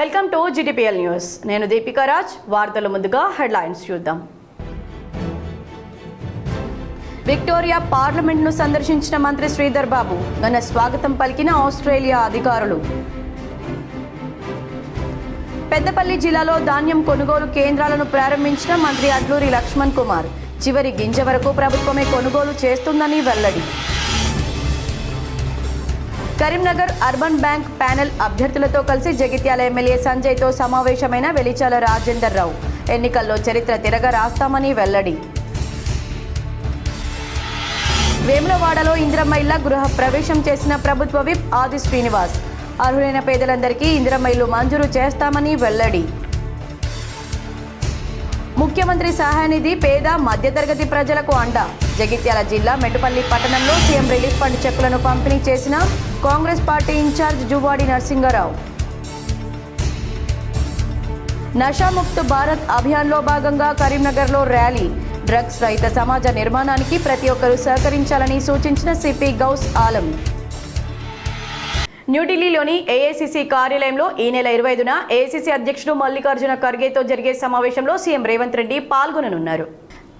Welcome to GTPL news. నేను దీపికా రాజ్. వార్తల ముందుగా హెడ్లైన్స్ చూద్దాం. విక్టోరియా పార్లమెంట్ను సందర్శించిన మంత్రి శ్రీధర్ బాబు ఘన స్వాగతం పలికిన ఆస్ట్రేలియా అధికారులు. పెద్దపల్లి జిల్లాలో ధాన్యం కొనుగోలు కేంద్రాలను ప్రారంభించిన మంత్రి అడ్లూరి లక్ష్మణ్ కుమార్. చివరి గింజ వరకు ప్రభుత్వమే కొనుగోలు చేస్తుందని వెల్లడి. కరీంనగర్ అర్బన్ బ్యాంక్ ప్యానెల్ అభ్యర్థులతో కలిసి జగిత్యాల ఎమ్మెల్యే సంజయ్తో సమావేశమైన వెలిచాల రాజేందర్ రావు. ఎన్నికల్లో చరిత్ర తిరగ రాస్తామని వెల్లడి. వేములవాడలో ఇందిరమ్మ ఇళ్ల గృహ ప్రవేశం చేసిన ప్రభుత్వ విప్ ఆది శ్రీనివాస్. అర్హులైన పేదలందరికీ ఇందిరమ్మ ఇల్లు మంజూరు చేస్తామని వెల్లడి. ముఖ్యమంత్రి సహాయ నిధి పేద మధ్యతరగతి ప్రజలకు అండ. జగిత్యాల జిల్లా మెట్టుపల్లి పట్టణంలో సీఎం రిలీఫ్ ఫండ్ చెక్కులను పంపిణీ చేసిన కాంగ్రెస్ పార్టీ ఇన్ఛార్జ్ జువాడి నరసింగరావు. నషాముక్త్ భారత్ అభియాన్లో భాగంగా కరీంనగర్లో ర్యాలీ. డ్రగ్స్ రహిత సమాజ నిర్మాణానికి ప్రతి ఒక్కరూ సహకరించాలని సూచించిన సిపి గౌస్ ఆలం. న్యూఢిల్లీలోని ఏఐసీసీ కార్యాలయంలో ఈ నెల 25న ఏఐసీసీ అధ్యక్షుడు మల్లికార్జున ఖర్గేతో జరిగే సమావేశంలో సీఎం రేవంత్ రెడ్డి పాల్గొననున్నారు.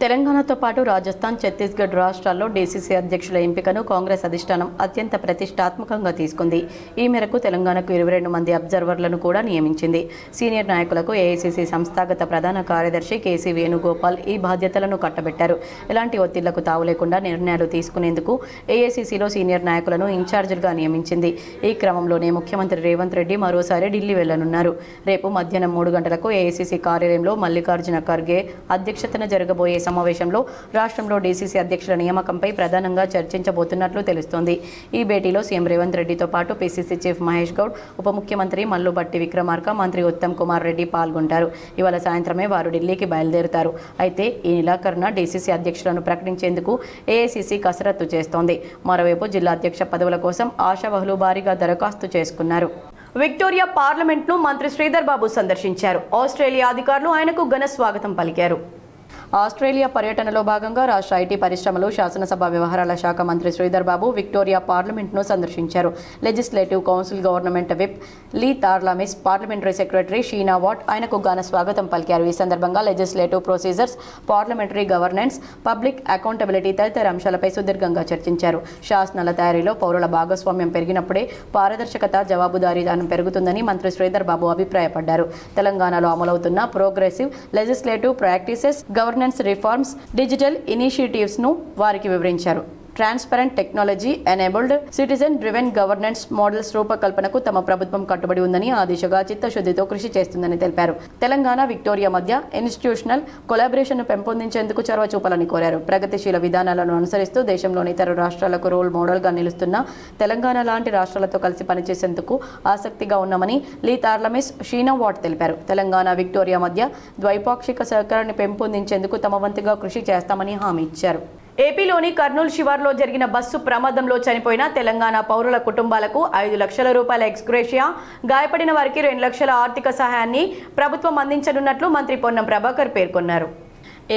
తెలంగాణతో పాటు రాజస్థాన్, ఛత్తీస్గఢ్ రాష్ట్రాల్లో డీసీసీ అధ్యక్షుల ఎంపికను కాంగ్రెస్ అధిష్టానం అత్యంత ప్రతిష్టాత్మకంగా తీసుకుంది. ఈ మేరకు తెలంగాణకు 22 మంది అబ్జర్వర్లను కూడా నియమించింది. సీనియర్ నాయకులకు ఏఐసీసీ సంస్థాగత ప్రధాన కార్యదర్శి కేసీ వేణుగోపాల్ ఈ బాధ్యతలను కట్టబెట్టారు. ఎలాంటి ఒత్తిళ్లకు తావు లేకుండా నిర్ణయాలు తీసుకునేందుకు ఏఐసీసీలో సీనియర్ నాయకులను ఇన్ఛార్జీలుగా నియమించింది. ఈ క్రమంలోనే ముఖ్యమంత్రి రేవంత్ రెడ్డి మరోసారి ఢిల్లీ వెళ్లనున్నారు. రేపు మధ్యాహ్నం 3 గంటలకు ఏఐసీసీ కార్యాలయంలో మల్లికార్జున ఖర్గే అధ్యక్షతన జరగబోయే సమావేశంలో రాష్ట్రంలో డీసీసీ అధ్యక్షుల నియామకంపై ప్రధానంగా చర్చించబోతున్నట్లు తెలుస్తోంది. ఈ భేటీలో సీఎం రేవంత్ రెడ్డితో పాటు పీసీసీ చీఫ్ మహేష్ గౌడ్, ఉప ముఖ్యమంత్రి మల్లుబట్టి విక్రమార్క, మంత్రి ఉత్తమ్ కుమార్ రెడ్డి పాల్గొంటారు. ఇవాళ సాయంత్రమే వారు ఢిల్లీకి బయలుదేరుతారు. అయితే ఈ నెలాఖరున డీసీసీ అధ్యక్షులను ప్రకటించేందుకు ఏఐసీసీ కసరత్తు చేస్తోంది. మరోవైపు జిల్లా అధ్యక్ష పదవుల కోసం ఆశావహులు భారీగా దరఖాస్తు చేసుకున్నారు. విక్టోరియా పార్లమెంట్ను మంత్రి శ్రీధర్ బాబు సందర్శించారు. ఆస్ట్రేలియా అధికారులు ఆయనకు ఘన స్వాగతం పలికారు. ఆస్ట్రేలియా పర్యటనలో భాగంగా రాష్ట్ర ఐటీ పరిశ్రమలు, శాసనసభ వ్యవహారాల శాఖ మంత్రి శ్రీధర్ బాబు విక్టోరియా పార్లమెంట్ను సందర్శించారు. Legislative council government whip Lee Tarlamis, parliamentary secretary Sheena Watt ఆయనకు ఘన స్వాగతం పలికారు. ఈ సందర్భంగా legislative procedures, parliamentary governance, public accountability తదితర అంశాలపై సుదీర్ఘంగా చర్చించారు. శాసనాల తయారీలో పౌరుల భాగస్వామ్యం పెరిగినప్పుడే పారదర్శకత, జవాబుదారీతనం పెరుగుతుందని మంత్రి శ్రీధర్ బాబు అభిప్రాయపడ్డారు. తెలంగాణలో అమలవుతున్న progressive legislative practices, governance reforms, digital initiatives ను వారికి వివరించారు. Transparent, technology enabled, citizen driven governance models రూపకల్పనకు తమ ప్రభుత్వం కట్టుబడి ఉందని, ఆ దిశగా చిత్తశుద్ధితో కృషి చేస్తుందని తెలిపారు. తెలంగాణ, విక్టోరియా మధ్య ఇన్స్టిట్యూషనల్ కొలాబరేషన్ను పెంపొందించేందుకు చొరవ చూపాలని కోరారు. ప్రగతిశీల విధానాలను అనుసరిస్తూ దేశంలోని ఇతర రాష్ట్రాలకు రోల్ మోడల్గా నిలుస్తున్న తెలంగాణ లాంటి రాష్ట్రాలతో కలిసి పనిచేసేందుకు ఆసక్తిగా ఉన్నామని లీ తార్లమిస్, షీనా వాట్ తెలిపారు. తెలంగాణ, విక్టోరియా మధ్య ద్వైపాక్షిక సహకారాన్ని పెంపొందించేందుకు తమ వంతుగా కృషి చేస్తామని హామీ ఇచ్చారు. ఏపీలోని కర్నూలు శివార్లో జరిగిన బస్సు ప్రమాదంలో చనిపోయిన తెలంగాణ పౌరుల కుటుంబాలకు 5 లక్షల రూపాయల ఎక్స్గ్రేషియా, గాయపడిన వారికి 2 లక్షల ఆర్థిక సహాయాన్ని ప్రభుత్వం అందించనున్నట్లు మంత్రి పొన్నం ప్రభాకర్ పేర్కొన్నారు.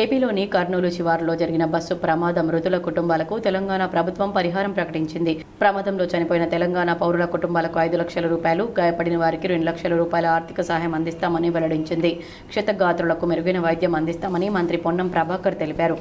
ఏపీలోని కర్నూలు శివారులో జరిగిన బస్సు ప్రమాద మృతుల కుటుంబాలకు తెలంగాణ ప్రభుత్వం పరిహారం ప్రకటించింది. ప్రమాదంలో చనిపోయిన తెలంగాణ పౌరుల కుటుంబాలకు 5 లక్షల రూపాయలు, గాయపడిన వారికి 2 లక్షల రూపాయల ఆర్థిక సహాయం అందిస్తామని వెల్లడించింది. క్షతగాత్రులకు మెరుగైన వైద్యం అందిస్తామని మంత్రి పొన్నం ప్రభాకర్ తెలిపారు.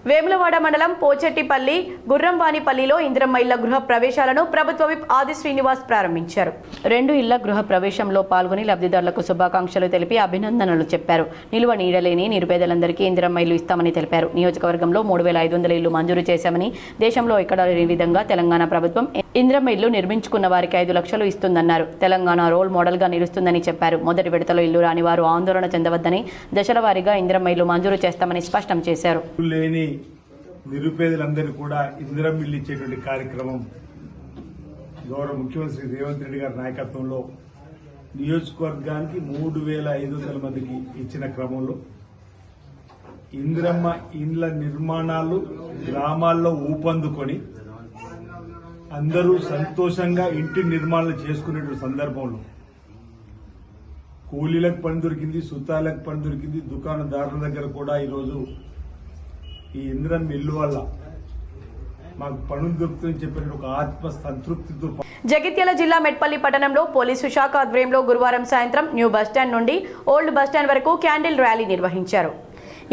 వేములవాడ మండలం పోచెట్టిపల్లి, గుర్రంవానిపల్లిలో ఇందిరమ్మ ఇళ్ల గృహ ప్రవేశాలను ప్రభుత్వ విప్ ఆది శ్రీనివాస్ ప్రారంభించారు. 2 ఇళ్ల గృహ ప్రవేశంలో పాల్గొని లబ్ధిదారులకు శుభాకాంక్షలు తెలిపి అభినందనలు చెప్పారు. నిలువ నీడలేని నిరుపేదలందరికీ ఇందిరమ్మ ఇల్లు ఇస్తామని తెలిపారు. నియోజకవర్గంలో 3500 ఇళ్లు మంజూరు చేశామని, దేశంలో ఎక్కడా లేని విధంగా తెలంగాణ ప్రభుత్వం ఇందిరమ్మ ఇల్లు నిర్మించుకున్న వారికి 5 లక్షలు ఇస్తుందన్నారు. తెలంగాణ రోల్ మోడల్గా నిలుస్తుందని చెప్పారు. మొదటి విడతలో ఇల్లు రాని వారు ఆందోళన చెందవద్దని, దశల వారీగా ఇందిరమ్మ ఇల్లు మంజూరు చేస్తామని స్పష్టం చేశారు. నిరుపేదలందరూ కూడా ఇందిరమ్మ ఇల్లు ఇచ్చేటువంటి కార్యక్రమం గౌరవ ముఖ్యమంత్రి రేవంత్ రెడ్డి గారి నాయకత్వంలో నియోజకవర్గానికి 3500 మందికి ఇచ్చిన క్రమంలో ఇందిరమ్మ ఇండ్ల నిర్మాణాలు గ్రామాల్లో ఊపందుకొని అందరూ సంతోషంగా ఇంటి నిర్మాణాలు చేసుకునేటువంటి సందర్భంలో కూలీలకు పని దొరికింది, సుతాలకు పని దొరికింది, దుకాణదారుల దగ్గర కూడా ఈరోజు ఈ ఇందిరమ్మ ఇల్లు వల్ల మాకు పనులు దొరుకుతుందని చెప్పిన ఒక ఆత్మ సంతృప్తితో జగిత్యాల జిల్లా మెట్పల్లి పట్టణంలో పోలీసు శాఖ ఆధ్వర్యంలో గురువారం సాయంత్రం న్యూ బస్టాండ్ నుండి ఓల్డ్ బస్టాండ్ వరకు క్యాండిల్ ర్యాలీ నిర్వహించారు.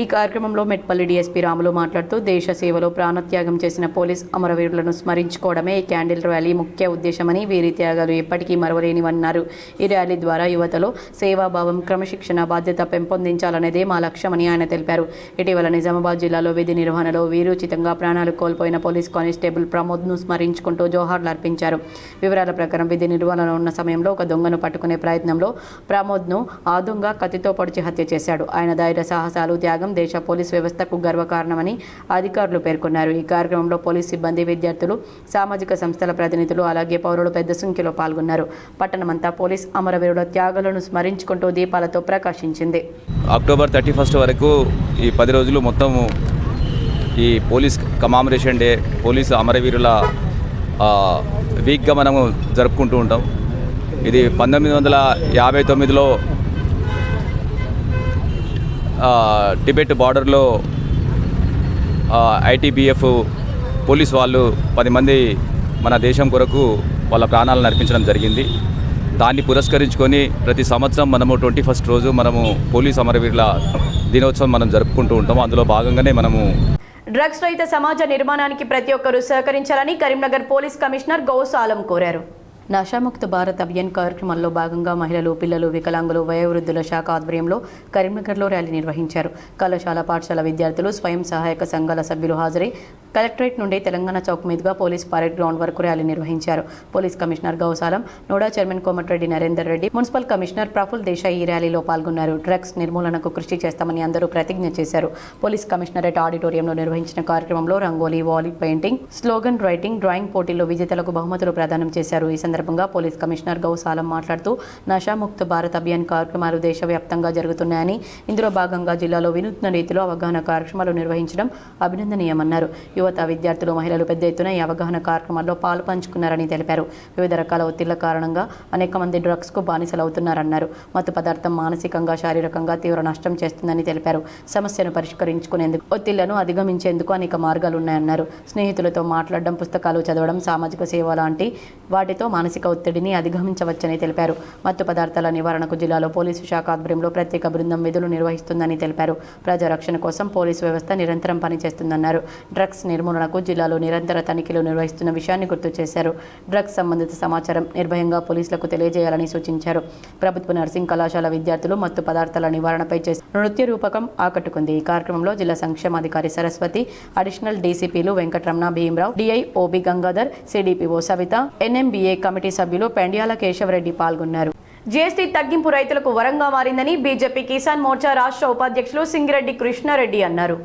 ఈ కార్యక్రమంలో మెట్పల్లి డీఎస్పీ రాములు మాట్లాడుతూ దేశ సేవలో ప్రాణత్యాగం చేసిన పోలీస్ అమరవీరులను స్మరించుకోవడమే ఈ క్యాండిల్ ర్యాలీ ముఖ్య ఉద్దేశమని, వీరి త్యాగాలు ఎప్పటికీ మరవలేనివన్నారు. ఈ ర్యాలీ ద్వారా యువతలో సేవాభావం, క్రమశిక్షణ, బాధ్యత పెంపొందించాలనేదే మా లక్ష్యమని ఆయన తెలిపారు. ఇటీవల నిజామాబాద్ జిల్లాలో విధి నిర్వహణలో వీరోచితంగా ప్రాణాలు కోల్పోయిన పోలీస్ కానిస్టేబుల్ ప్రమోద్ను స్మరించుకుంటూ జోహార్లు అర్పించారు. వివరాల ప్రకారం విధి నిర్వహణలో ఉన్న సమయంలో ఒక దొంగను పట్టుకునే ప్రయత్నంలో ప్రమోద్ను ఆ దొంగ కత్తితో పొడిచి హత్య చేశాడు. ఆయన ధైర్య సాహసాలు, త్యాగం దేశ పోలీస్ వ్యవస్థకు గర్వకారణమని అధికారులు పేర్కొన్నారు. ఈ కార్యక్రమంలో పోలీస్ సిబ్బంది, విద్యార్థులు, సామాజిక సంస్థల ప్రతినిధులు, అలాగే పౌరులు పెద్ద సంఖ్యలో పాల్గొన్నారు. పట్టణమంతా పోలీస్ అమరవీరుల త్యాగాలను స్మరించుకుంటూ దీపాలతో ప్రకాశించింది. అక్టోబర్ 31 వరకు ఈ 10 రోజులు మొత్తం ఈ పోలీస్ కమామరేషన్ డే, పోలీసు అమరవీరుల వీక్గా మనము జరుపుకుంటూ ఉంటాం. ఇది 1959లో టిబెట్ బార్డర్లో ఐటీబీఎఫ్ పోలీస్ వాళ్ళు 10 మంది మన దేశం కొరకు వాళ్ళ ప్రాణాలను అర్పించడం జరిగింది. దాన్ని పురస్కరించుకొని ప్రతి సంవత్సరం మనము 21st రోజు మనము పోలీస్ అమరవీరుల దినోత్సవం మనం జరుపుకుంటూ ఉంటాము. అందులో భాగంగానే మనము డ్రగ్స్ రహిత సమాజ నిర్మాణానికి ప్రతి ఒక్కరూ సహకరించాలని కరీంనగర్ పోలీస్ కమిషనర్ గౌస్ ఆలం కోరారు. నషాముక్త భారత్ అభియాన్ కార్యక్రమంలో భాగంగా మహిళలు, పిల్లలు, వికలాంగులు, వయోవృద్ధుల శాఖ ఆధ్వర్యంలో కరీంనగర్లో ర్యాలీ నిర్వహించారు. కళాశాల, పాఠశాల విద్యార్థులు, స్వయం సహాయక సంఘాల సభ్యులు హాజరై కలెక్టరేట్ నుండి తెలంగాణ చౌక్ మీదుగా పోలీస్ పరేడ్ గ్రౌండ్ వరకు ర్యాలీ నిర్వహించారు. Police commissioner Ghouse Alam, NUDA chairman Komatireddy Narender Reddy, municipal commissioner Praful Desai ఈ ర్యాలీలో పాల్గొన్నారు. డ్రగ్స్ నిర్మూలనకు కృషి చేస్తామని అందరూ ప్రతిజ్ఞ చేశారు. పోలీస్ కమిషనరేట్ ఆడిటోరియంలో నిర్వహించిన కార్యక్రమంలో రంగోలీ, వాలీ పెయింటింగ్, స్లోగన్ రైటింగ్, డ్రాయింగ్ పోటీల్లో విజేతలకు బహుమతులు ప్రదానం చేశారు. ఈ సందర్భంగా పోలీస్ కమిషనర్ గౌసాలం మాట్లాడుతూ నషాముక్త భారత్ అభియాన్ కార్యక్రమాలు దేశవ్యాప్తంగా జరుగుతున్నాయని, ఇందులో భాగంగా జిల్లాలో వినూత్న రీతిలో అవగాహన కార్యక్రమాలు నిర్వహించడం అభినందనీయమన్నారు. యువత, విద్యార్థులు, మహిళలు పెద్ద ఎత్తున ఈ అవగాహన కార్యక్రమాల్లో పాలు పంచుకున్నారని తెలిపారు. వివిధ రకాల ఒత్తిళ్ల కారణంగా అనేక మంది డ్రగ్స్కు బానిసలవుతున్నారన్నారు. మత్తు పదార్థం మానసికంగా, శారీరకంగా తీవ్ర నష్టం చేస్తుందని తెలిపారు. సమస్యను పరిష్కరించుకునేందుకు, ఒత్తిళ్లను అధిగమించేందుకు అనేక మార్గాలున్నాయన్నారు. స్నేహితులతో మాట్లాడడం, పుస్తకాలు చదవడం, సామాజిక సేవ లాంటి వాటితో మానసిక ఒత్తిడిని అధిగమించవచ్చని తెలిపారు. మత్తు పదార్థాల నివారణకు జిల్లాలో పోలీసు శాఖ ఆధ్వర్యంలో ప్రత్యేక బృందం విధులు నిర్వహిస్తుందని తెలిపారు. ప్రజారక్షణ కోసం పోలీసు వ్యవస్థ నిరంతరం పనిచేస్తుందన్నారు. డ్రగ్స్ నిర్మూలనకు జిల్లాలో నిరంతర తనిఖీలు నిర్వహిస్తున్న విషయాన్ని గుర్తు చేశారు. డ్రగ్స్ సంబంధిత సమాచారం నిర్భయంగా పోలీసులకు తెలియజేయాలని సూచించారు. ప్రభుత్వ నర్సింగ్ కళాశాల విద్యార్థులు మత్తు పదార్థాల నివారణపై చేసిన నృత్య రూపకం ఆకట్టుకుంది. ఈ కార్యక్రమంలో జిల్లా సంక్షేమాధికారి సరస్వతి, అడిషనల్ డీసీపీలు Venkataramana, Bhimarao, DI OB Gangadhar, CDPO Savitha, NMBA committee సభ్యులు పెండ్యాల కేశవరెడ్డి పాల్గొన్నారు. జీఎస్టీ తగ్గింపు రైతులకు వరంగా మారిందని బీజేపీ కిసాన్ మోర్చా రాష్ట్ర ఉపాధ్యక్షులు సింగిరెడ్డి కృష్ణారెడ్డి అన్నారు.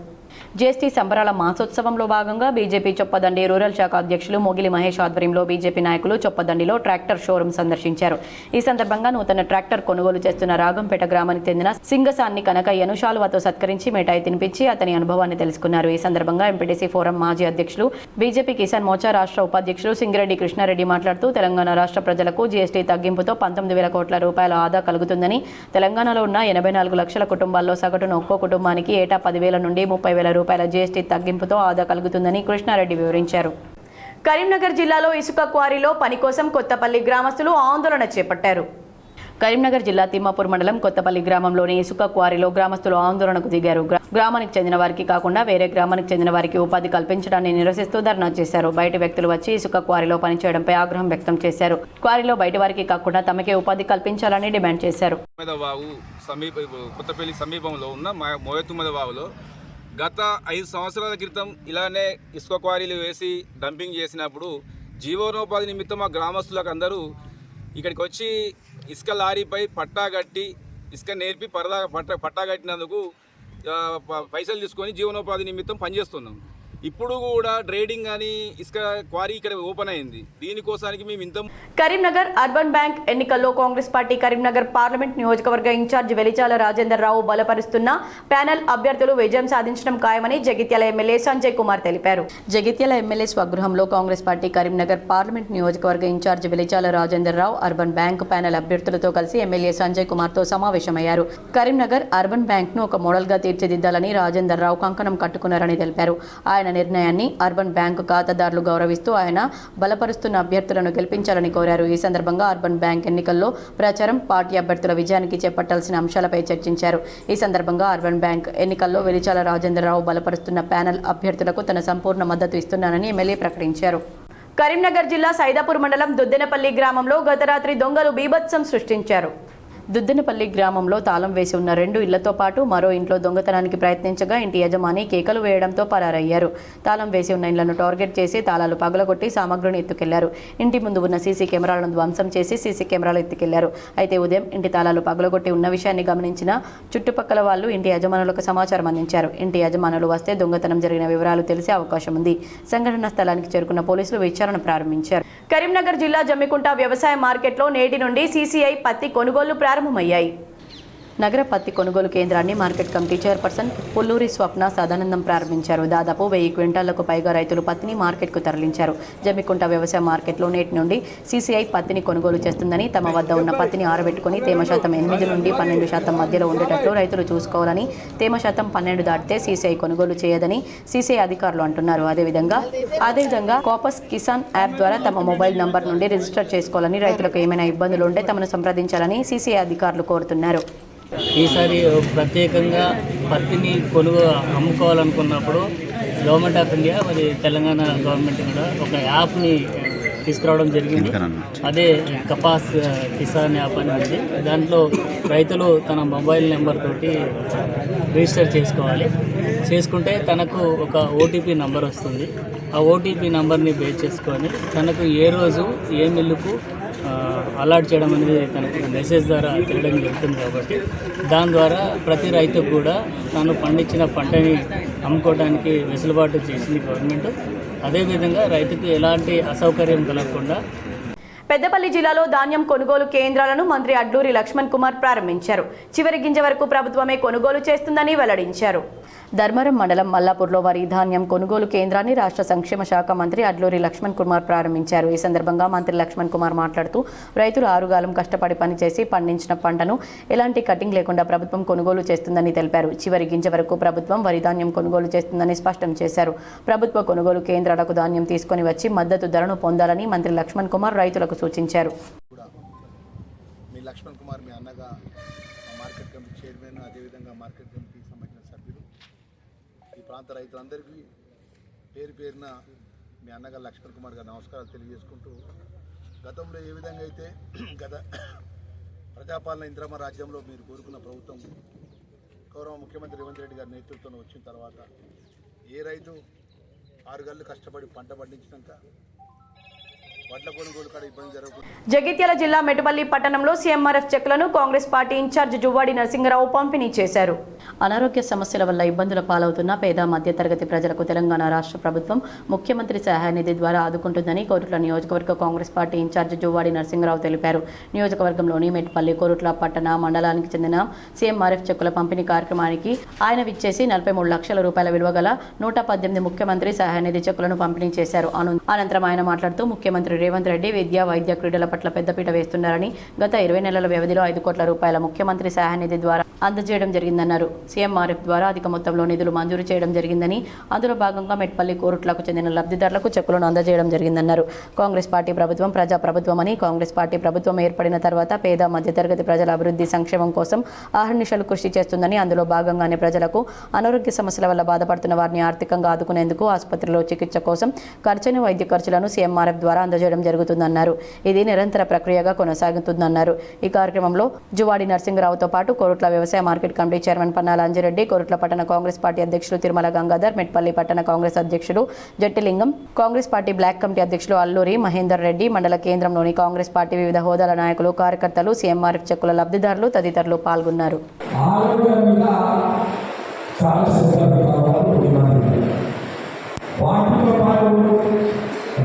జీఎస్టీ సంబరాల మాసోత్సవంలో భాగంగా బీజేపీ చొప్పదండి రూరల్ శాఖ అధ్యక్షులు మొగిలి మహేష్ ఆధ్వర్యంలో బీజేపీ నాయకులు చొప్పదండిలో ట్రాక్టర్ షోరూం సందర్శించారు. ఈ సందర్భంగా నూతన ట్రాక్టర్ కొనుగోలు చేస్తున్న రాగంపేట గ్రామానికి చెందిన సింగసాన్ని కనకయ్యను శాలువాతో సత్కరించి మిఠాయి తినిపించి అతని అనుభవాన్ని తెలుసుకున్నారు. ఈ సందర్భంగా ఎంపీటీసీ ఫోరం మాజీ అధ్యక్షులు, బీజేపీ కిసాన్ మోర్చా రాష్ట్ర ఉపాధ్యక్షులు సింగిరెడ్డి కృష్ణారెడ్డి మాట్లాడుతూ తెలంగాణ రాష్ట్ర ప్రజలకు జీఎస్టీ తగ్గింపుతో 19,000 కోట్ల రూపాయల ఆదా కలుగుతుందని, తెలంగాణలో ఉన్న 84 లక్షల కుటుంబాల్లో సగటున ఒక్కో కుటుంబానికి ఏటా 10,000 నుండి 30,000 రూపాయల జీఎస్టీ తగ్గింపుతో ఆదా కలుగుతుందని కృష్ణారెడ్డి వివరించారు. కరీంనగర్ జిల్లాలో ఇసుక క్వారీలో పని కోసం కొత్తపల్లి గ్రామస్తులు ఆందోళన చేపట్టారు. కరీంనగర్ జిల్లా తిమ్మాపూర్ మండలం కొత్తపల్లి గ్రామంలోని ఇసుక క్వారీలో గ్రామస్తులు ఆందోళనకు దిగారు. గ్రామానికి చెందిన వారికి కాకుండా వేరే గ్రామానికి చెందిన వారికి ఉపాధి కల్పించడాన్ని నిరసిస్తూ ధర్నా చేశారు. బయట వ్యక్తులు వచ్చి ఇసుక క్వారీలో పనిచేయడంపై ఆగ్రహం వ్యక్తం చేశారు. క్వారీలో బయట వారికి కాకుండా తమకే ఉపాధి కల్పించాలని డిమాండ్ చేశారు. కొత్తపల్లి సమీపంలో ఉన్న మోయతుమ్మదవాగులో గత 5 సంవత్సరాల క్రితం ఇలానే ఇసుక క్వారీలు వేసి డంపింగ్ చేసినప్పుడు జీవనోపాధి నిమిత్తం మా గ్రామస్తులకు అందరూ ఇక్కడికి వచ్చి ఇసుక లారీపై పట్టా కట్టి ఇసుక నేర్పి పట్టా కట్టినందుకు పైసలు తీసుకొని జీవనోపాధి నిమిత్తం పనిచేస్తున్నాం. ఇప్పుడు కూడా ట్రేడింగ్ అని ఇసుక క్వారీ ఇక్కడ ఓపెన్ అయింది. దీనికోసానికి మేము ఇంత కరీంనగర్ అర్బన్ బ్యాంక్ ఎన్నికల్లో కాంగ్రెస్ పార్టీ కరీంనగర్ పార్లమెంట్ నియోజకవర్గ ఇన్ఛార్జ్ వెలిచాల రాజేందర్ రావు బలపరుస్తున్న ప్యానెల్ అభ్యర్థులు విజయం సాధించడం ఖాయమని జగిత్యాల ఎమ్మెల్యే సంజయ్ కుమార్ తెలిపారు. జగిత్యాల ఎమ్మెల్యే స్వగృహంలో కాంగ్రెస్ పార్టీ కరీంనగర్ పార్లమెంట్ నియోజకవర్గ incharge Velichala Rajender Rao urban bank panel అభ్యర్థులతో కలిసి ఎమ్మెల్యే సంజయ్ కుమార్ తో సమావేశమయ్యారు. కరీంనగర్ అర్బన్ బ్యాంక్ ను ఒక మోడల్ గా తీర్చిదిద్దాలని రాజేందర్ రావు కంకణం కట్టుకున్నారని తెలిపారు. ఆయన నిర్ణయాన్ని అర్బన్ బ్యాంకు ఖాతాదారులు గౌరవిస్తూ ఆయన బలపరుస్తున్న అభ్యర్థులను గెలిపించాలని కోరారు. ఈ సందర్భంగా అర్బన్ బ్యాంక్ ఎన్నికల్లో ప్రచారం, పార్టీ అభ్యర్థుల విజయానికి చేపట్టాల్సిన అంశాలపై చర్చించారు. ఈ సందర్భంగా అర్బన్ బ్యాంక్ ఎన్నికల్లో వెలిచాల రాజేంద్రరావు బలపరుస్తున్న ప్యానెల్ అభ్యర్థులకు తన సంపూర్ణ మద్దతు ఇస్తున్నానని ఎమ్మెల్యే ప్రకటించారు. కరీంనగర్ జిల్లా సైదాపూర్ మండలం దుద్దెనపల్లి గ్రామంలో గత రాత్రి దొంగలు బీభత్సం సృష్టించారు. దుద్దెనపల్లి గ్రామంలో తాళం వేసి ఉన్న 2 ఇళ్లతో పాటు మరో ఇంట్లో దొంగతనానికి ప్రయత్నించగా ఇంటి యజమాని కేకలు వేయడంతో పరారయ్యారు. తాళం వేసి ఉన్న ఇళ్లను టార్గెట్ చేసి తాళాలు పగలగొట్టి సామగ్రిని ఎత్తుకెళ్లారు. ఇంటి ముందు ఉన్న సీసీ కెమెరాలను ధ్వంసం చేసి సీసీ కెమెరాలు ఎత్తుకెళ్లారు. అయితే ఉదయం ఇంటి తాళాలు పగలగొట్టి ఉన్న విషయాన్ని గమనించిన చుట్టుపక్కల వాళ్ళు ఇంటి యజమానులకు సమాచారం అందించారు. ఇంటి యజమానులు వస్తే దొంగతనం జరిగిన వివరాలు తెలిసే అవకాశం ఉంది. సంఘటన స్థలానికి చేరుకున్న పోలీసులు విచారణ ప్రారంభించారు. కరీంనగర్ జిల్లా జమ్మికుంట వ్యవసాయ మార్కెట్లో నేటి నుండి సీసీఐ పత్తి కొనుగోళ్లు ప్రారంభమయ్యాయి. నగర పత్తి కొనుగోలు కేంద్రాన్ని మార్కెట్ కమిటీ చైర్పర్సన్ పుల్లూరి స్వప్న సదానందం ప్రారంభించారు. దాదాపు 1000 క్వింటాళ్లకు పైగా రైతులు పత్తిని మార్కెట్కు తరలించారు. జమ్మికుంట వ్యవసాయ మార్కెట్లో నేటి నుండి సీసీఐ పత్తిని కొనుగోలు చేస్తుందని, తమ వద్ద ఉన్న పత్తిని ఆరబెట్టుకుని తేమ శాతం 8 నుండి 12% మధ్యలో ఉండేటట్లు రైతులు చూసుకోవాలని, తేమ శాతం 12 దాటితే సీసీఐ కొనుగోలు చేయదని సీసీఐ అధికారులు అంటున్నారు. అదేవిధంగా కాపస్ కిసాన్ యాప్ ద్వారా తమ మొబైల్ నంబర్ నుండి రిజిస్టర్ చేసుకోవాలని, రైతులకు ఏమైనా ఇబ్బందులు ఉంటే తమను సంప్రదించాలని సీసీఐ అధికారులు కోరుతున్నారు. ఈసారి ప్రత్యేకంగా పత్తిని అమ్ముకోవాలనుకున్నప్పుడు గవర్నమెంట్ ఆఫ్ ఇండియా మరి తెలంగాణ గవర్నమెంట్ కూడా ఒక యాప్ని తీసుకురావడం జరిగింది. అదే కపాస్ కిసాన్ యాప్ అని ఉంది. దాంట్లో రైతులు తన మొబైల్ నెంబర్ తోటి రిజిస్టర్ చేసుకోవాలి. చేసుకుంటే తనకు ఒక ఓటీపీ నంబర్ వస్తుంది. ఆ ఓటీపీ నంబర్ని బేస్ చేసుకొని తనకు ఏ రోజు ఏ మిల్లుకు అలాట్ చేయడం అనేది తనకు మెసేజ్ ద్వారా తెలియడం జరుగుతుంది. కాబట్టి దాని ద్వారా ప్రతి రైతుకు కూడా తాను పండించిన పంటని అమ్ముకోవడానికి వెసులుబాటు చేసింది గవర్నమెంట్. అదేవిధంగా రైతుకు ఎలాంటి అసౌకర్యం కలగకుండా పెద్దపల్లి జిల్లాలో ధాన్యం కొనుగోలు కేంద్రాలను మంత్రి అడ్లూరి లక్ష్మణ్ కుమార్ ప్రారంభించారు. చివరి గింజ వరకు ప్రభుత్వమే కొనుగోలు చేస్తుందని వెల్లడించారు. ధర్మరం మండలం మల్లాపూర్లో వరి ధాన్యం కొనుగోలు కేంద్రాన్ని రాష్ట్ర సంక్షేమ శాఖ మంత్రి అడ్లూరి లక్ష్మణ్ కుమార్ ప్రారంభించారు. ఈ సందర్భంగా మంత్రి లక్ష్మణ్ కుమార్ మాట్లాడుతూ, రైతులు ఆరుగాలం కష్టపడి పనిచేసి పండించిన పంటను ఎలాంటి కటింగ్ లేకుండా ప్రభుత్వం కొనుగోలు చేస్తుందని తెలిపారు. చివరి గింజ వరకు ప్రభుత్వం వరి ధాన్యం కొనుగోలు చేస్తుందని స్పష్టం చేశారు. ప్రభుత్వ కొనుగోలు కేంద్రాలకు ధాన్యం తీసుకుని వచ్చి మద్దతు ధరను పొందాలని మంత్రి లక్ష్మణ్ కుమార్ రైతులకు సూచించారు. లక్ష్మణ్ కుమార్ మీ అన్నగా మార్కెట్ కమిటీ చైర్మన్, అదేవిధంగా మార్కెట్ కమిటీకి సంబంధించిన సభ్యులు, ఈ ప్రాంత రైతులందరికీ పేరు పేరున మీ అన్నగా లక్ష్మణ్ కుమార్ గారు నమస్కారాలు తెలియజేసుకుంటూ, గతంలో ఏ విధంగా అయితే గత ప్రజాపాలన ఇంద్రమ్మ రాజ్యంలో మీరు కోరుకున్న ప్రభుత్వం గౌరవ ముఖ్యమంత్రి రేవంత్ రెడ్డి గారి నేతృత్వంలో వచ్చిన తర్వాత ఏ రైతు 6 గంటలు కష్టపడి పంట పండించినాక జగిత్యాల జిల్లా మెటుపల్లి పట్టణంలో సీఎంఆర్ఎఫ్ చెక్కులను కాంగ్రెస్ పార్టీ ఇన్ఛార్జ్ జువ్వాడి నరసింగరావు పంపిణీ చేశారు. అనారోగ్య సమస్యల వల్ల ఇబ్బందుల పాలవుతున్న పేద మధ్యతరగతి ప్రజలకు తెలంగాణ రాష్ట్ర ప్రభుత్వం ముఖ్యమంత్రి సహాయ నిధి ద్వారా ఆదుకుంటుందని కోరుట్ల నియోజకవర్గ కాంగ్రెస్ పార్టీ ఇన్ఛార్జ్ జువ్వాడి నరసింగరావు తెలిపారు. నియోజకవర్గంలోని మెటుపల్లి, కోరుట్ల పట్టణ మండలానికి చెందిన సీఎంఆర్ఎఫ్ చెక్కుల పంపిణీ కార్యక్రమానికి ఆయన విచ్చేసి 43 లక్షల రూపాయల విలువ గల 118 ముఖ్యమంత్రి సహాయ నిధి చెక్కులను పంపిణీ చేశారు. అనంతరం ఆయన మాట్లాడుతూ, ముఖ్యమంత్రి రేవంత్ రెడ్డి విద్య, వైద్య, క్రీడల పట్ల పెద్దపీట వేస్తున్నారని, గత 20 నెలల వ్యవధిలో 5 కోట్ల రూపాయల ముఖ్యమంత్రి సహాయ నిధి ద్వారా అందజేయడం జరిగిందన్నారు. సీఎంఆర్ఎఫ్ ద్వారా అధిక మొత్తంలో నిధులు మంజూరు చేయడం జరిగిందని, అందులో భాగంగా మెట్పల్లి, కోరుట్లకు చెందిన లబ్ధిదారులకు చెక్కులను అందజేయడం జరిగిందన్నారు. కాంగ్రెస్ పార్టీ ప్రభుత్వం ప్రజా ప్రభుత్వమని, కాంగ్రెస్ పార్టీ ప్రభుత్వం ఏర్పడిన తర్వాత పేద మధ్యతరగతి ప్రజల అభివృద్ధి, సంక్షేమం కోసం అహర్నిశలు కృషి చేస్తుందని, అందులో భాగంగానే ప్రజలకు అనారోగ్య సమస్యల వల్ల బాధపడుతున్న వారిని ఆర్థికంగా ఆదుకునేందుకు ఆసుపత్రిలో చికిత్స కోసం ఖర్చైన వైద్య ఖర్చులను సీఎంఆర్ఎఫ్ ద్వారా అందజేయడం జరుగుతుందన్నారు. ఇది నిరంతర ప్రక్రియగా కొనసాగుతుందన్నారు. ఈ కార్యక్రమంలో జువాడి నరసింగరావుతో పాటు కోరుట్ల వ్యవసాయ market committee chairman Pannala Anji Reddy, Korutla పట్టణ కాంగ్రెస్ పార్టీ అధ్యక్షులు తిరుమల గంగాధర్, మెట్పల్లి పట్టణ కాంగ్రెస్ అధ్యక్షుడు జట్టిలింగం, కాంగ్రెస్ పార్టీ బ్లాక్ కమిటీ అధ్యక్షులు అల్లూరి మహేందర్ రెడ్డి, మండల కేంద్రంలోని కాంగ్రెస్ పార్టీ వివిధ హోదాల నాయకులు, కార్యకర్తలు, సీఎంఆర్ఎఫ్ చెక్కుల లబ్ధిదారులు తదితరులు పాల్గొన్నారు.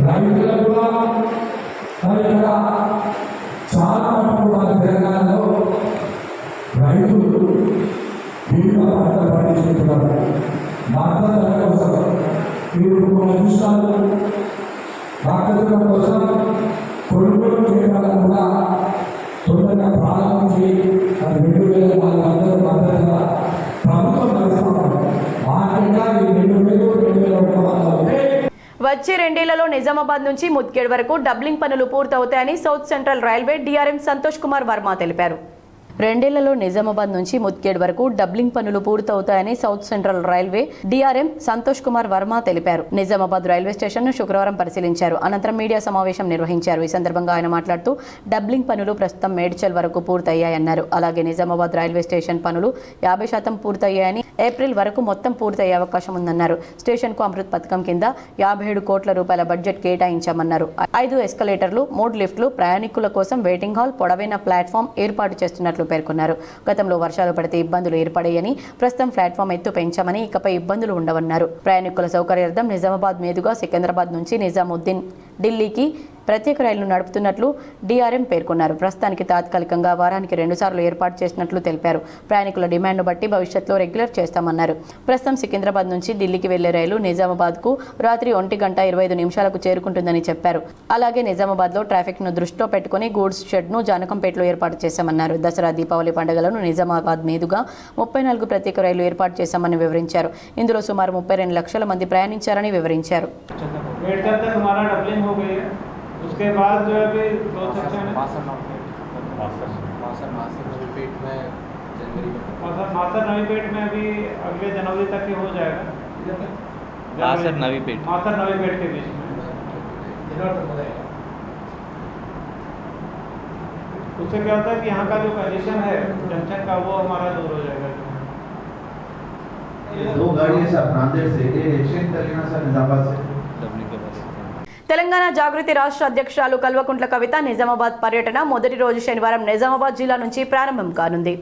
రైతులకు కూడా చాలా మటుకు మన తెలంగాణలో రైతులు వివిధ పంటలు పండించుకుంటున్నారు. మద్దతు కోసం మీరు కొన్ని విషయాలు మద్దతు కోసం కొనుగోలు కేంద్రాలను కూడా తొందరగా ప్రారంభించి 2,400 మద్దతుగా ప్రభుత్వం నడుస్తున్నాం. మార్కెట్గా 2,000, 2,100 వచ్చే 2 ఏళ్లలో నిజామాబాద్ నుంచి ముద్గేడ్ వరకు డబ్లింగ్ పనులు పూర్తవుతాయని south central railway DRM Santosh Kumar Varma తెలిపారు. 2 ఏళ్లలో నిజామాబాద్ నుంచి ముద్గేడ్ వరకు డబ్లింగ్ పనులు పూర్తవుతాయని south central railway DRM Santosh Kumar Varma తెలిపారు. నిజామాబాద్ రైల్వే స్టేషన్ను శుక్రవారం పరిశీలించారు. అనంతరం మీడియా సమావేశం నిర్వహించారు. ఈ సందర్భంగా ఆయన మాట్లాడుతూ డబ్లింగ్ పనులు ప్రస్తుతం మేడ్చల్ వరకు పూర్తయ్యాయన్నారు. అలాగే నిజామాబాద్ రైల్వే స్టేషన్ పనులు 50% పూర్తయ్యాయని, ఏప్రిల్ వరకు మొత్తం పూర్తయ్యే అవకాశం ఉందన్నారు. స్టేషన్కు అమృత్ పథకం కింద 57 కోట్ల రూపాయల బడ్జెట్ కేటాయించామన్నారు. 5 ఎస్కలేటర్లు, 3 లిఫ్ట్లు, ప్రయాణికుల కోసం వెయిటింగ్ హాల్, పొడవైన ప్లాట్ఫామ్ ఏర్పాటు చేస్తున్నట్లు పేర్కొన్నారు. గతంలో వర్షాలు పడితే ఇబ్బందులు ఏర్పడాయని, ప్రస్తుతం ప్లాట్ఫామ్ ఎత్తు పెంచామని, ఇకపై ఇబ్బందులు ఉండవన్నారు. ప్రయాణికుల సౌకర్యార్థం నిజామాబాద్ మీదుగా సికింద్రాబాద్ నుంచి నిజాముద్దీన్ ఢిల్లీకి ప్రత్యేక రైళ్లు నడుపుతున్నట్లు డిఆర్ఎం పేర్కొన్నారు. ప్రస్తుతానికి తాత్కాలికంగా వారానికి 2 సార్లు ఏర్పాటు చేసినట్లు తెలిపారు. ప్రయాణికుల డిమాండ్ను బట్టి భవిష్యత్తులో రెగ్యులర్ చేస్తామన్నారు. ప్రస్తుతం సికింద్రాబాద్ నుంచి ఢిల్లీకి వెళ్లే రైలు నిజామాబాద్కు రాత్రి 1:25 చేరుకుంటుందని చెప్పారు. అలాగే నిజామాబాద్లో ట్రాఫిక్ను దృష్టిలో పెట్టుకుని గూడ్స్ షెడ్ను జానకంపేటలో ఏర్పాటు చేశామన్నారు. దసరా, దీపావళి పండుగలను నిజామాబాద్ మీదుగా 34 ప్రత్యేక రైళ్లు ఏర్పాటు చేశామని వివరించారు. ఇందులో సుమారు 32 లక్షల మంది ప్రయాణించారని వివరించారు. उसके बाद जो है अभी 2 सेक्शन है मासर नवीपेट में अभी अगले जनवरी तक ही हो जाएगा. मासर नवीपेट के बीच में उससे क्या होता है कि यहाँ का जो कंडीशन है जंक्शन का वो हमारा दूर हो जाएगा. ये 2 गाड़ी है सर नांदेड़ से, ये एक्सचेंज कर लेना सर निजामाबाद से. తెలంగాణ జాగృతి రాష్ట్ర అధ్యక్షురాలు కల్వకుంట్ల కవిత నిజామాబాద్ పర్యటన మొదటి రోజు శనివారం నిజామాబాద్ జిల్లా నుంచి ప్రారంభం కానుంది.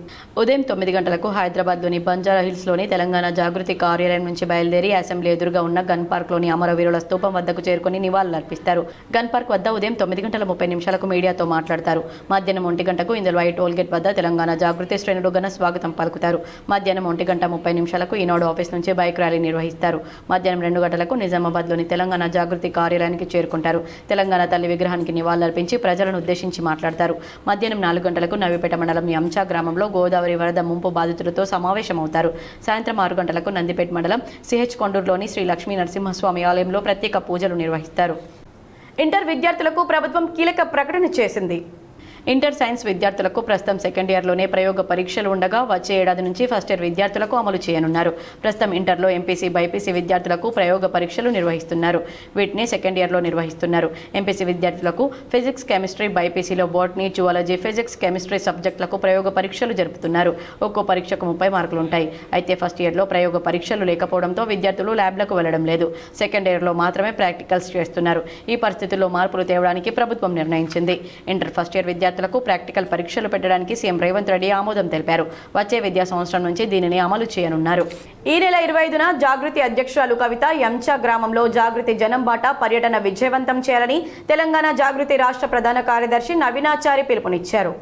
ఉదయం 9 గంటలకు హైదరాబాద్లోని బంజారా హిల్స్లోని తెలంగాణ జాగృతి కార్యాలయం నుంచి బయలుదేరి అసెంబ్లీ ఎదురుగా ఉన్న గన్ పార్క్లోని అమరవీరుల స్తూపం వద్దకు చేరుకుని నివాళులర్పిస్తారు. గన్ పార్క్ వద్ద ఉదయం 9:30 మీడియాతో మాట్లాడతారు. మధ్యాహ్నం 1 గంటకు ఇందులో టోల్గేట్ వద్ద తెలంగాణ జాగృతి శ్రేణులు ఘన స్వాగతం పలుకుతారు. మధ్యాహ్నం 1:30 ఈనాడు ఆఫీస్ నుంచి బైక్ ర్యాలీ నిర్వహిస్తారు. మధ్యాహ్నం 2 గంటలకు నిజామాబాద్లోని తెలంగాణ జాగృతి కార్యాలయానికి చేరుకుంటారు. తెలంగాణ తల్లి విగ్రహానికి నివాళులర్పించి ప్రజలను ఉద్దేశించి మాట్లాడతారు. మధ్యాహ్నం 4 గంటలకు నవీపేట మండలం యంచా గ్రామంలో గోదావరి వరద ముంపు బాధితులతో సమావేశమవుతారు. సాయంత్రం 6 గంటలకు నందిపేట మండలం సిహెచ్ కొండూరులోని శ్రీ లక్ష్మీ నరసింహస్వామి ఆలయంలో ప్రత్యేక పూజలు నిర్వహిస్తారు. ఇంటర్ విద్యార్థులకు ప్రభుత్వం కీలక ప్రకటన చేసింది. ఇంటర్ సైన్స్ విద్యార్థులకు ప్రస్తుతం సెకండ్ ఇయర్లోనే ప్రయోగ పరీక్షలు ఉండగా వచ్చే ఏడాది నుంచి ఫస్ట్ ఇయర్ విద్యార్థులకు అమలు చేయనున్నారు. ప్రస్తుతం ఇంటర్లో ఎంపీసీ, బైపీసీ విద్యార్థులకు ప్రయోగ పరీక్షలు నిర్వహిస్తున్నారు. వీటిని సెకండ్ ఇయర్లో నిర్వహిస్తున్నారు. ఎంపీసీ విద్యార్థులకు ఫిజిక్స్, కెమిస్ట్రీ, బైపీసీలో బోటనీ, జువాలజీ, ఫిజిక్స్, కెమిస్ట్రీ సబ్జెక్టులకు ప్రయోగ పరీక్షలు జరుపుతున్నారు. ఒక్కో పరీక్షకు 30 మార్కులు ఉంటాయి. అయితే ఫస్ట్ ఇయర్లో ప్రయోగ పరీక్షలు లేకపోవడంతో విద్యార్థులు ల్యాబ్లకు వెళ్లడం లేదు. సెకండ్ ఇయర్లో మాత్రమే ప్రాక్టికల్స్ చేస్తున్నారు. ఈ పరిస్థితుల్లో మార్పులు తేవడానికి ప్రభుత్వం నిర్ణయించింది. ఇంటర్ ఫస్ట్ ఇయర్ విద్యార్థులకు ప్రాక్టికల్ పరీక్షలు పెట్టడానికి సీఎం రేవంత్ రెడ్డి ఆమోదం తెలిపారు. వచ్చే విద్యా సంవత్సరం నుంచి దీనిని అమలు చేయనున్నారు. ఈ నెల 25న జాగృతి అధ్యక్షురాలు కవిత యంచా గ్రామంలో జాగృతి జనం బాట పర్యటన విజయవంతం చేయాలని తెలంగాణ జాగృతి రాష్ట్ర ప్రధాన కార్యదర్శి నవీనాచారి పిలుపునిచ్చారు.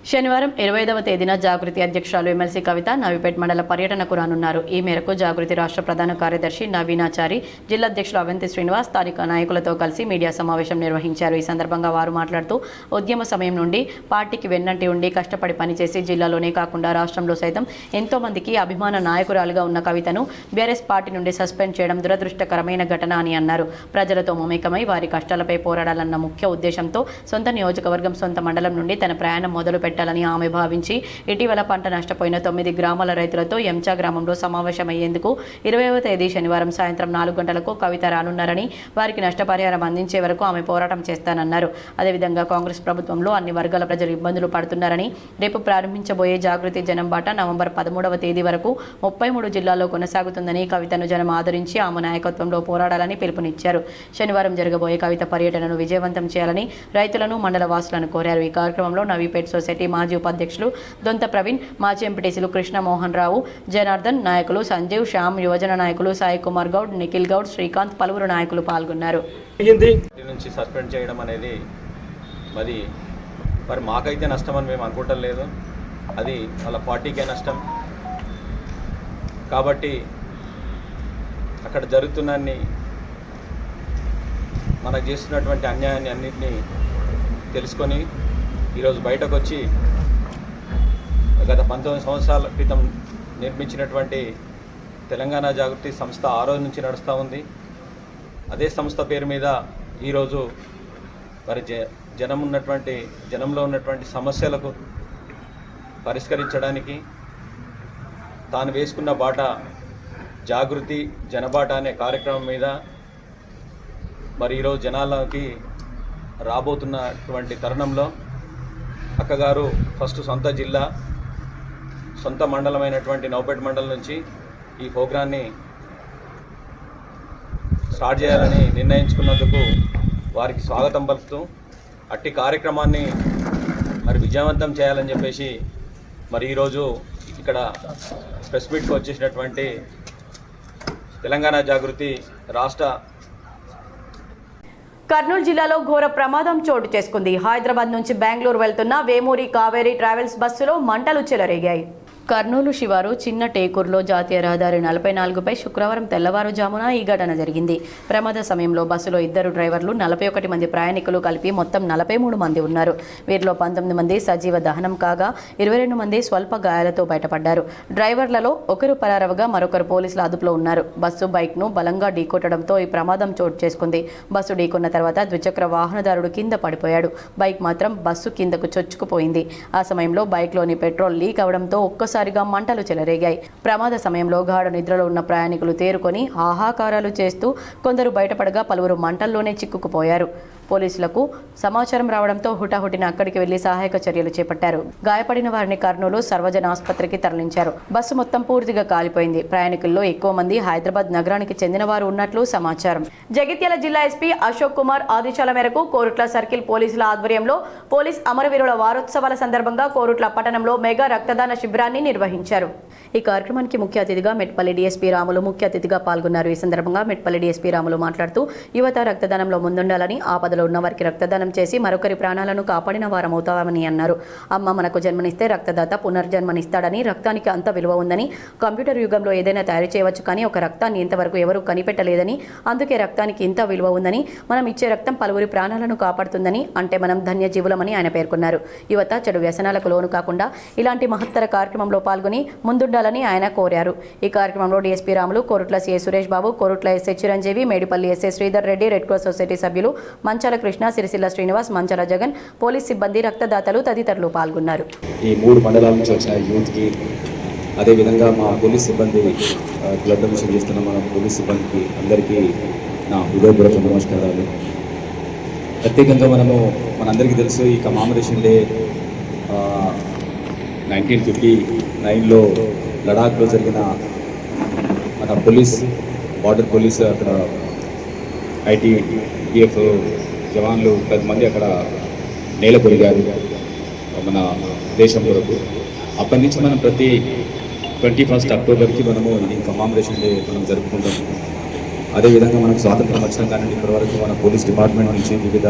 శనివారం 25వ తేదీన జాగృతి అధ్యక్షురాలు ఎమ్మెల్సీ కవిత నవీపేట్ మండల పర్యటనకు రానున్నారు. ఈ మేరకు జాగృతి రాష్ట్ర ప్రధాన కార్యదర్శి నవీనాచారి, జిల్లా అధ్యక్షులు అవంతి శ్రీనివాస్ స్థానిక నాయకులతో కలిసి మీడియా సమావేశం నిర్వహించారు. ఈ సందర్భంగా వారు మాట్లాడుతూ ఉద్యమ సమయం నుండి పార్టీకి వెన్నంటి ఉండి కష్టపడి పనిచేసి జిల్లాలోనే కాకుండా రాష్ట్రంలో సైతం ఎంతో మందికి అభిమాన నాయకురాలుగా ఉన్న కవితను బీఆర్ఎస్ పార్టీ నుండి సస్పెండ్ చేయడం దురదృష్టకరమైన ఘటన అని అన్నారు. ప్రజలతో మమేకమై వారి కష్టాలపై పోరాడాలన్న ముఖ్య ఉద్దేశంతో సొంత నియోజకవర్గం, సొంత మండలం నుండి తన ప్రయాణం మొదలు పెట్టాలని ఆమె భావించి ఇటీవల పంట నష్టపోయిన 9 గ్రామాల రైతులతో యంచా గ్రామంలో సమావేశమయ్యేందుకు 20వ తేదీ శనివారం సాయంత్రం 4 గంటలకు కవిత రానున్నారని, వారికి నష్టపరిహారం అందించే వరకు ఆమె పోరాటం చేస్తానన్నారు. అదేవిధంగా కాంగ్రెస్ ప్రభుత్వంలో అన్ని వర్గాల ప్రజలు ఇబ్బందులు పడుతున్నారని, రేపు ప్రారంభించబోయే జాగృతి జనం బాట నవంబర్ 13వ తేదీ వరకు 33 జిల్లాల్లో కొనసాగుతుందని, కవితను జనం ఆదరించి ఆమె నాయకత్వంలో పోరాడాలని పిలుపునిచ్చారు. శనివారం జరగబోయే కవిత పర్యటనను విజయవంతం చేయాలని రైతులను, మండల వాసులను కోరారు. ఈ కార్యక్రమంలో నవీపేట్ సొసైటీ మాజీ ఉపాధ్యక్షులు దొంత ప్రవీణ్, మాజీ ఎంపీటీసీలు కృష్ణ మోహన్ రావు, జనార్దన్, నాయకులు సంజీవ్, శ్యామ్, యువజన నాయకులు సాయి కుమార్ గౌడ్, నిఖిల్ గౌడ్, శ్రీకాంత్, పలువురు నాయకులు పాల్గొన్నారు. నుంచి సస్పెండ్ చేయడం అనేది మరి మాకైతే నష్టం అని మేము అనుకోవటం లేదు. అది వాళ్ళ పార్టీకే నష్టం. కాబట్టి అక్కడ జరుగుతున్నన్ని మనకు చేస్తున్నటువంటి అన్యాయాన్ని అన్నింటినీ తెలుసుకొని ఈరోజు బయటకు వచ్చి గత 19 సంవత్సరాల క్రితం నిర్మించినటువంటి తెలంగాణ జాగృతి సంస్థ ఆ రోజు నుంచి నడుస్తూ ఉంది. అదే సంస్థ పేరు మీద ఈరోజు మరి జనంలో ఉన్నటువంటి సమస్యలకు పరిష్కరించడానికి తాను వేసుకున్న బాట జాగృతి జనబాట అనే కార్యక్రమం మీద మరి ఈరోజు జనాలకి రాబోతున్నటువంటి తరుణంలో అక్కగారు ఫస్ట్ సొంత జిల్లా సొంత మండలమైనటువంటి నౌపేట మండలం నుంచి ఈ ప్రోగ్రాన్ని స్టార్ట్ చేయాలని నిర్ణయించుకున్నందుకు వారికి స్వాగతం పలుకుతూ అట్టి కార్యక్రమాన్ని మరి విజయవంతం చేయాలని చెప్పేసి మరి ఈరోజు ఇక్కడ ప్రెస్ మీట్కి వచ్చేసినటువంటి తెలంగాణ జాగృతి రాష్ట్ర కర్నూలు జిల్లాలో ఘోర ప్రమాదం చోటు చేసుకుంది. హైదరాబాద్ నుంచి బెంగళూరు వెళ్తున్న వేమూరి కావేరీ ట్రావెల్స్ బస్సులో మంటలు చెలరేగాయి. కర్నూలు శివారు చిన్న టేకూరులో జాతీయ రహదారి 44పై శుక్రవారం తెల్లవారుజామున ఈ ఘటన జరిగింది. ప్రమాద సమయంలో బస్సులో 2 డ్రైవర్లు 41 మంది ప్రయాణికులు కలిపి మొత్తం 43 మంది ఉన్నారు. వీరిలో 19 మంది సజీవ దహనం కాగా 22 మంది స్వల్ప గాయాలతో బయటపడ్డారు. డ్రైవర్లలో ఒకరు పరారవగా మరొకరు పోలీసుల అదుపులో ఉన్నారు. బస్సు బైక్ను బలంగా ఢీకొట్టడంతో ఈ ప్రమాదం చోటు చేసుకుంది. బస్సు ఢీకొన్న తర్వాత ద్విచక్ర వాహనదారుడు కింద పడిపోయాడు. బైక్ మాత్రం బస్సు కిందకు చొచ్చుకుపోయింది. ఆ సమయంలో బైక్లోని పెట్రోల్ లీక్ అవడంతో ఒక్కసారిగా మంటలు చెలరేగాయి. ప్రమాద సమయంలో గాఢ నిద్రలో ఉన్న ప్రయాణికులు తేరుకొని హాహాకారాలు చేస్తూ కొందరు బయటపడగా పలువురు మంటల్లోనే చిక్కుకుపోయారు. పోలీసులకు సమాచారం రావడంతో హుటాహుటిన అక్కడికి వెళ్లి సహాయక చర్యలు చేపట్టారు. గాయపడిన వారిని కర్నూలు సర్వజన ఆసుపత్రికి తరలించారు. బస్సు మొత్తం పూర్తిగా కాలిపోయింది. ప్రయాణికుల్లో ఎక్కువ మంది హైదరాబాద్ నగరానికి చెందిన వారు ఉన్నట్లు సమాచారం. జగిత్యాల జిల్లా ఎస్పీ అశోక్ కుమార్ ఆదేశాల మేరకు కోరుట్ల సర్కిల్ పోలీసుల ఆధ్వర్యంలో పోలీస్ అమరవీరుల వారోత్సవాల సందర్భంగా కోరుట్ల పట్టణంలో మెగా రక్తదాన శిబిరాన్ని నిర్వహించారు. ఈ కార్యక్రమానికి ముఖ్య అతిథిగా మెట్పల్లి డీఎస్పీ రాములు ముఖ్య అతిథిగా పాల్గొన్నారు. ఈ సందర్భంగా మెట్పల్లి డీఎస్పీ రాములు మాట్లాడుతూ యువత రక్తదానంలో ముందుండాలని, ఆపదలో ఉన్న వారికి రక్తదానం చేసి మరొకరి ప్రాణాలను కాపాడిన వారమవుతామని అన్నారు. అమ్మ మనకు జన్మనిస్తే రక్తదాత పునర్జన్మనిస్తాడని, రక్తానికి అంత విలువ ఉందని, కంప్యూటర్ యుగంలో ఏదైనా తయారు చేయవచ్చు కానీ ఒక రక్తాన్ని ఇంతవరకు ఎవరూ కనిపెట్టలేదని, అందుకే రక్తానికి ఇంత విలువ ఉందని, మనం ఇచ్చే రక్తం పలువురి ప్రాణాలను కాపాడుతుందని, అంటే మనం ధన్యజీవులమని ఆయన పేర్కొన్నారు. యువత చెడు వ్యసనాలకు లోను కాకుండా ఇలాంటి మహత్తర కార్యక్రమంలో పాల్గొని ముందుండాలని ఆయన కోరారు. ఈ కార్యక్రమంలో DSP Ramulu, Korutla CA Suresh Babu, Korutla SI Chiranjeevi, Medipalli SI Sridhar Reddy, red cross society సభ్యులు మంచాల కృష్ణ, సిరిసిల్ల శ్రీనివాస్, మంచాల జగన్, పోలీస్ సిబ్బంది, రక్తదాతలు తదితరులు పాల్గొన్నారు. ఈ 3 మండలాల నుంచి వచ్చిన యూత్కి, అదేవిధంగా మా పోలీస్ సిబ్బంది బ్లడ్ డొనేషన్ చేస్తున్న మన పోలీస్ సిబ్బందికి అందరికీ నా హృదయపూర్వక నమస్కారాలు. ప్రత్యేకంగా మనందరికీ తెలుసు ఈ కమామరేషన్ డే 1959లో లడాఖ్లో జరిగిన మన పోలీస్ బార్డర్ పోలీస్ అక్కడ ITBF జవాన్లు 10 మంది అక్కడ నేలకొరిగారు మన దేశం కొరకు. అప్పటి నుంచి మనం ప్రతి 21 అక్టోబర్కి మనము ఈ కమామరేషన్ డే మనం జరుపుకుంటాము. అదేవిధంగా మనకు స్వాతంత్రం వచ్చిన కానీ ఇప్పటివరకు మన పోలీస్ డిపార్ట్మెంట్ నుంచి వివిధ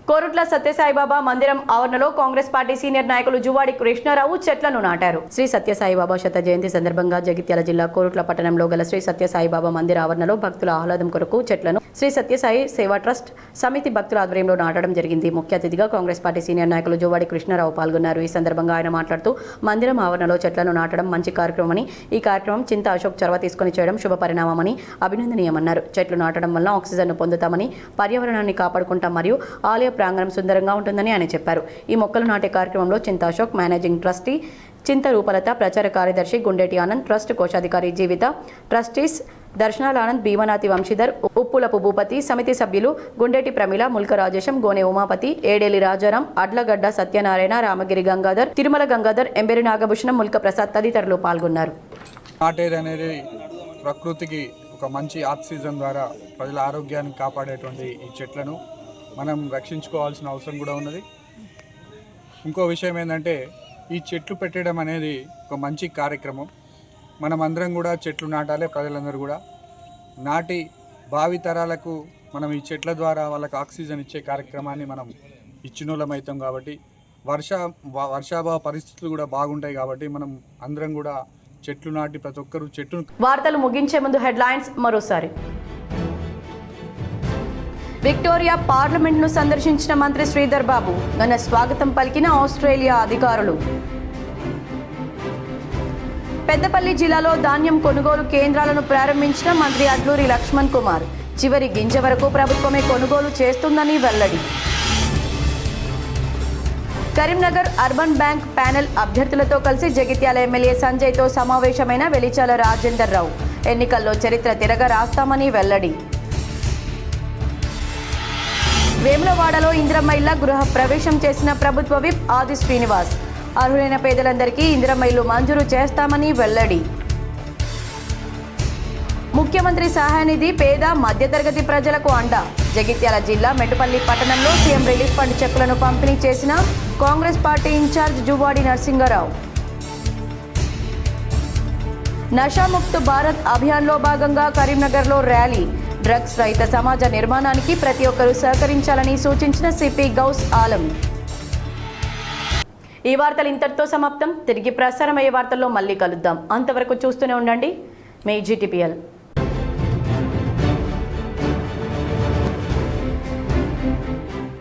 కోరుట్ల సత్యసాయిబాబా మందిరం ఆవరణలో కాంగ్రెస్ పార్టీ సీనియర్ నాయకులు జువాడి కృష్ణారావు చెట్లను నాటారు. శ్రీ సత్యసాయిబాబా శత జయంతి సందర్భంగా జగిత్యాల జిల్లా కోరుట్ల పట్టణంలో గల శ్రీ సత్యసాయిబాబా మందిర ఆవరణలో భక్తుల ఆహ్లాదం కొరకు చెట్లను శ్రీ సత్యసాయి సేవా ట్రస్ట్ సమితి భక్తుల ఆధ్వర్యంలో నాటడం జరిగింది. ముఖ్య అతిథిగా కాంగ్రెస్ పార్టీ సీనియర్ నాయకులు జువాడి కృష్ణారావు పాల్గొన్నారు. ఈ సందర్భంగా ఆయన మాట్లాడుతూ మందిరం ఆవరణలో చెట్లను నాటడం మంచి కార్యక్రమమని, ఈ కార్యక్రమం చింత అశోక్ చొరవ తీసుకుని చేయడం శుభ పరిణామమని, అభినందనీయమన్నారు. చెట్లు నాటడం వల్ల ఆక్సిజన్ను పొందుతామని, పర్యావరణాన్ని కాపాడుకుంటాం మరియు ఆలయ ప్రాంగణం సుందరంగా ఉంటుందని ఆయన చెప్పారు. ఈ మొక్కలు నాటే కార్యక్రమంలో చింత అశోక్, మేనేజింగ్ ట్రస్టీ చింత రూపలత, ప్రచార కార్యదర్శి గుండేటి ఆనంద్, ట్రస్ట్ కోశాధికారి జీవిత, ట్రస్టీస్ దర్శనాల ఆనంద్, భీమనాథి వంశీధర్, ఉప్పులపు భూపతి, సమితి సభ్యులు గుండేటి ప్రమిళ, ముల్క రాజేశం, గోనె ఉమాపతి, ఏడేలి రాజారాం, అడ్లగడ్డ సత్యనారాయణ, రామగిరి గంగాధర్, తిరుమల గంగాధర్, ఎంబెరి నాగభూషణం, ముల్క ప్రసాద్ తదితరులు పాల్గొన్నారు. నాటేది అనేది ప్రకృతికి ఒక మంచి ఆక్సిజన్ ద్వారా ప్రజల ఆరోగ్యాన్ని కాపాడేటువంటి ఈ చెట్లను మనం రక్షించుకోవాల్సిన అవసరం కూడా ఉన్నది. ఇంకో విషయం ఏంటంటే ఈ చెట్లు పెట్టడం అనేది ఒక మంచి కార్యక్రమం. మనం అందరం కూడా చెట్లు నాటాలి. ప్రజలందరూ కూడా నాటి భావి తరాలకు మనం ఈ చెట్ల ద్వారా వాళ్ళకి ఆక్సిజన్ ఇచ్చే కార్యక్రమాన్ని మనం ఇచ్చినోళ్ళం అవుతాం. కాబట్టి వర్షాభావ పరిస్థితులు కూడా బాగుంటాయి. కాబట్టి మనం అందరం కూడా చెట్లు నాటి ప్రతి ఒక్కరూ చెట్లు. వార్తలు ముగించే ముందు హెడ్లైన్స్ మరోసారి. విక్టోరియా పార్లమెంట్ను సందర్శించిన మంత్రి శ్రీధర్ బాబు, ఘన స్వాగతం పలికిన ఆస్ట్రేలియా అధికారులు. పెద్దపల్లి జిల్లాలో ధాన్యం కొనుగోలు కేంద్రాలను ప్రారంభించిన మంత్రి అడ్లూరి లక్ష్మణ్ కుమార్, చివరి గింజ వరకు ప్రభుత్వమే కొనుగోలు చేస్తుందని వెల్లడి. కరీంనగర్ అర్బన్ బ్యాంక్ ప్యానెల్ అభ్యర్థులతో కలిసి జగిత్యాల ఎమ్మెల్యే సంజయ్తో సమావేశమైన వెలిచాల రాజేందర్ రావు. ఎన్నికల్లో చరిత్ర తిరగ రాస్తామని వెల్లడి. వేములవాడలో ఇందిరమ్మ ఇళ్ల గృహ ప్రవేశం చేసిన ప్రభుత్వ విప్ ఆది శ్రీనివాస్. అర్హులైన పేదలందరికీ ఇందిరమ్మ ఇల్లు మంజూరు చేస్తామని వెల్లడి. ముఖ్యమంత్రి సహాయ నిధి పేద మధ్యతరగతి ప్రజలకు అండ. జగిత్యాల జిల్లా మెట్టుపల్లి పట్టణంలో సీఎం రిలీఫ్ ఫండ్ చెక్కులను పంపిణీ చేసిన కాంగ్రెస్ పార్టీ ఇన్ఛార్జ్ జువాడి నరసింగరావు. నషాముక్త్ భారత్ అభియాన్లో భాగంగా కరీంనగర్లో ర్యాలీ. డ్రగ్స్ రహిత సమాజ నిర్మాణానికి ప్రతి ఒక్కరూ సహకరించాలని సూచించిన సిపి గౌస్ ఆలం. ఈ వార్తలు ఇంతటితో సమాప్తం. తిరిగి ప్రసారమయ్యే వార్తల్లో మళ్ళీ కలుద్దాం. అంతవరకు చూస్తూనే ఉండండి మీ GTPL.